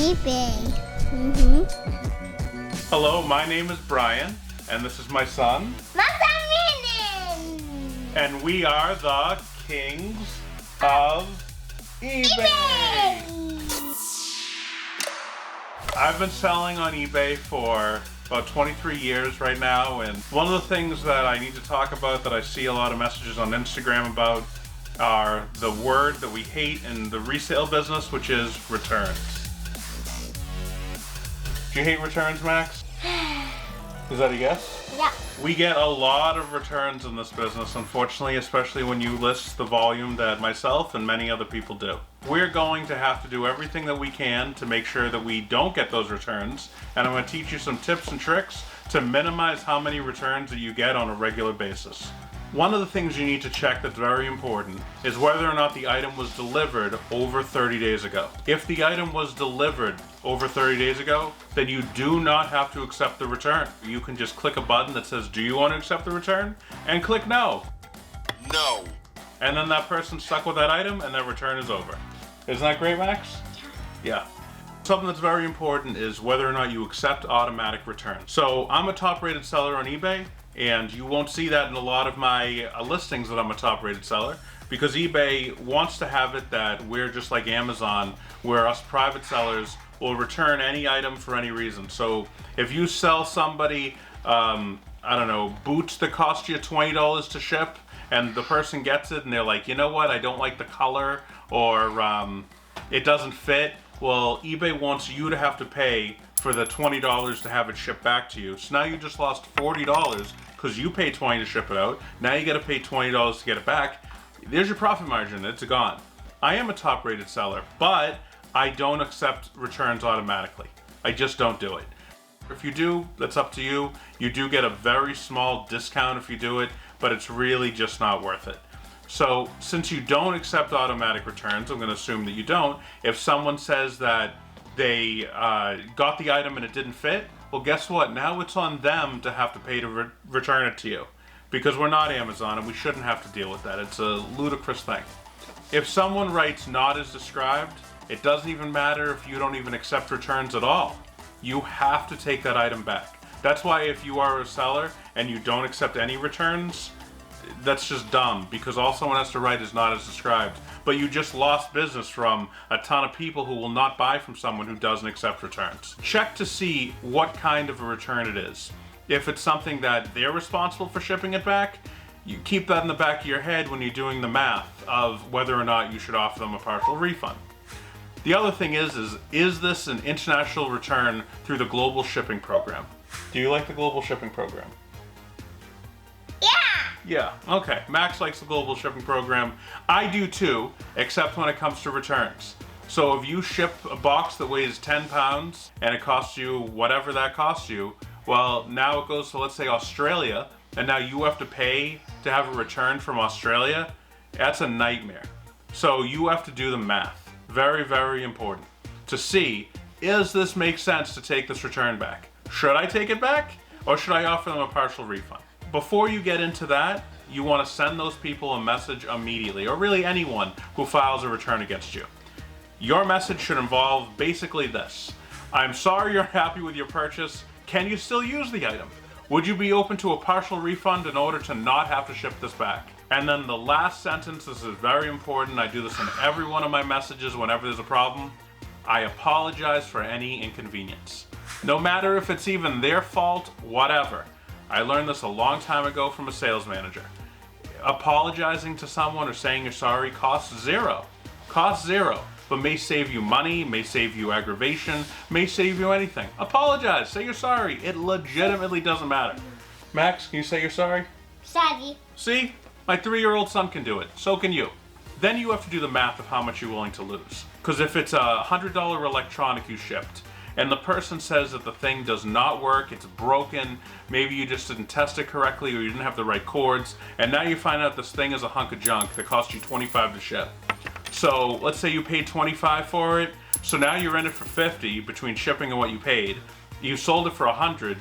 eBay. Hello, my name is Brian, and this is my son. And we are the kings of eBay. I've been selling on eBay for about 23 years right now, and one of the things that I need to talk about that I see a lot of messages on Instagram about are the word that we hate in the resale business, which is returns. Do you hate returns, Max? Is that a yes? Yeah. We get a lot of returns in this business, unfortunately, especially when you list the volume that myself and many other people do. We're going to have to do everything that we can to make sure that we don't get those returns, and I'm going to teach you some tips and tricks to minimize how many returns that you get on a regular basis. One of the things you need to check that's very important is whether or not the item was delivered over 30 days ago. If the item was delivered over 30 days ago, then you do not have to accept the return. You can just click a button that says, do you want to accept the return? And click no. No. And then that person's stuck with that item and that return is over. Isn't that great, Max? Yeah. Something that's very important is whether or not you accept automatic returns. So I'm a top rated seller on eBay, and you won't see that in a lot of my listings that I'm a top rated seller, because eBay wants to have it that we're just like Amazon, where us private sellers will return any item for any reason. So if you sell somebody, I don't know, boots that cost you $20 to ship, and the person gets it and they're like, you know what, I don't like the color, or it doesn't fit, well, eBay wants you to have to pay for the $20 to have it shipped back to you. So now you just lost $40 because you paid $20 to ship it out. Now you got to pay $20 to get it back. There's your profit margin. It's gone. I am a top rated seller, but I don't accept returns automatically. I just don't do it. If you do, that's up to you. You do get a very small discount if you do it, but it's really just not worth it. So since you don't accept automatic returns, I'm going to assume that you don't. If someone says that they got the item and it didn't fit, well, guess what? Now it's on them to have to pay to return it to you, because we're not Amazon and we shouldn't have to deal with that. It's a ludicrous thing. If someone writes not as described, it doesn't even matter if you don't even accept returns at all. You have to take that item back. That's why if you are a seller and you don't accept any returns, that's just dumb, because all someone has to write is not as described. But you just lost business from a ton of people who will not buy from someone who doesn't accept returns. Check to see what kind of a return it is. If it's something that they're responsible for shipping it back, you keep that in the back of your head when you're doing the math of whether or not you should offer them a partial refund. The other thing is this an international return through the global shipping program? Do you like the global shipping program? Yeah, okay. Max likes the global shipping program. I do too, except when it comes to returns. So if you ship a box that weighs 10 pounds and it costs you whatever that costs you, well, now it goes to, let's say, Australia, and now you have to pay to have a return from Australia. That's a nightmare. So you have to do the math. Very, very important. To see, does this make sense to take this return back? Should I take it back, or should I offer them a partial refund? Before you get into that, you want to send those people a message immediately, or really anyone who files a return against you. Your message should involve basically this: I'm sorry you're happy with your purchase. Can you still use the item? Would you be open to a partial refund in order to not have to ship this back? And then the last sentence, this is very important. I do this in every one of my messages whenever there's a problem. I apologize for any inconvenience. No matter if it's even their fault, whatever. I learned this a long time ago from a sales manager. Apologizing to someone or saying you're sorry costs zero. Costs zero, but may save you money, may save you aggravation, may save you anything. Apologize, say you're sorry. It legitimately doesn't matter. Max, can you say you're sorry? Sorry. See? My 3-year-old son can do it. So can you. Then you have to do the math of how much you're willing to lose. Because if it's a $100 electronic you shipped, and the person says that the thing does not work, it's broken, maybe you just didn't test it correctly or you didn't have the right cords, and now you find out this thing is a hunk of junk that cost you $25 to ship. So let's say you paid $25 for it, so now you're in it for $50 between shipping and what you paid. You sold it for $100.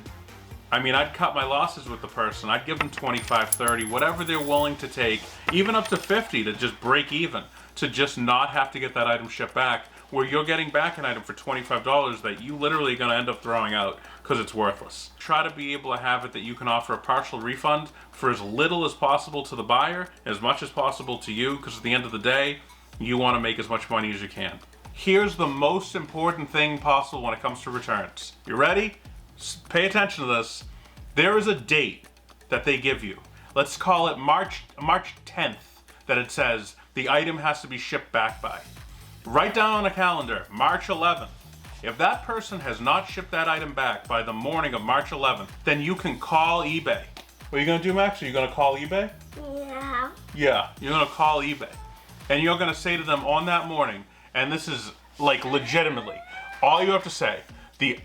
I mean, I'd cut my losses with the person. I'd give them $25, $30, whatever they're willing to take, even up to $50 to just break even, to just not have to get that item shipped back where you're getting back an item for $25 that you literally going to end up throwing out because it's worthless. Try to be able to have it that you can offer a partial refund for as little as possible to the buyer, as much as possible to you, because at the end of the day, you want to make as much money as you can. Here's the most important thing possible when it comes to returns. You ready? Pay attention to this. There is a date that they give you. Let's call it March 10th, that it says the item has to be shipped back by. Write down on a calendar, March 11th. If that person has not shipped that item back by the morning of March 11th, then you can call eBay. What are you gonna do, Max? Are you gonna call eBay? Yeah. Yeah, you're gonna call eBay. And you're gonna say to them on that morning, and this is like legitimately, all you have to say, the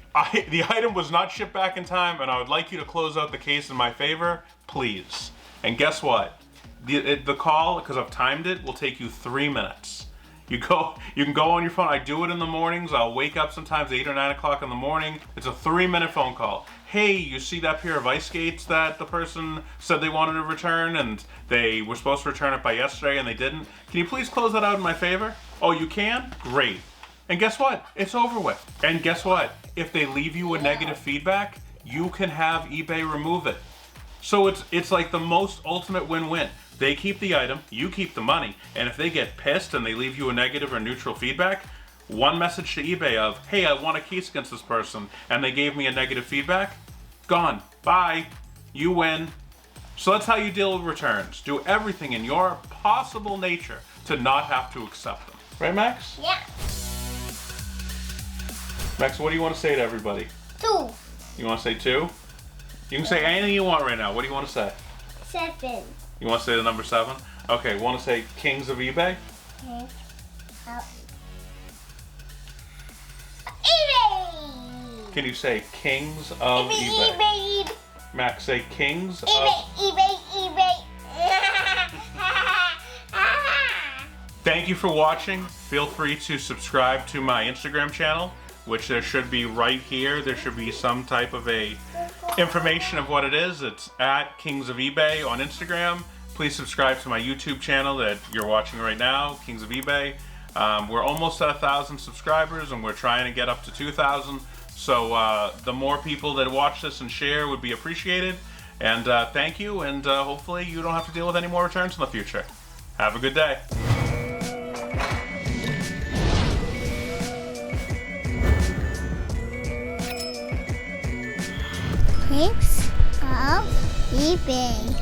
item was not shipped back in time and I would like you to close out the case in my favor, please. And guess what? The call, because I've timed it, will take you 3 minutes. You can go on your phone. I do it in the mornings. I'll wake up sometimes 8 or 9 o'clock in the morning. It's a 3-minute phone call. Hey, you see that pair of ice skates that the person said they wanted to return and they were supposed to return it by yesterday and they didn't? Can you please close that out in my favor? Oh, you can? Great. And guess what? It's over with. And guess what? If they leave you a negative feedback, you can have eBay remove it. So it's like the most ultimate win-win. They keep the item, you keep the money, and if they get pissed and they leave you a negative or neutral feedback, one message to eBay of, hey, I want a case against this person, and they gave me a negative feedback, gone, bye, you win. So that's how you deal with returns. Do everything in your possible nature to not have to accept them. Right, Max? Yeah. Max, what do you want to say to everybody? 2. You want to say 2? You can say anything you want right now. What do you want to say? 7. You want to say the number 7? Okay, want to say Kings of eBay? Okay. eBay! Can you say Kings of eBay? eBay! Max, say Kings of... eBay! Thank you for watching. Feel free to subscribe to my Instagram channel, which there should be right here. There should be some type of a information of what it is. It's at Kings of eBay on Instagram. Please subscribe to my YouTube channel that you're watching right now, Kings of eBay. We're almost at 1,000 subscribers and we're trying to get up to 2,000. So the more people that watch this and share would be appreciated. And thank you, and hopefully you don't have to deal with any more returns in the future. Have a good day. Kings of eBay.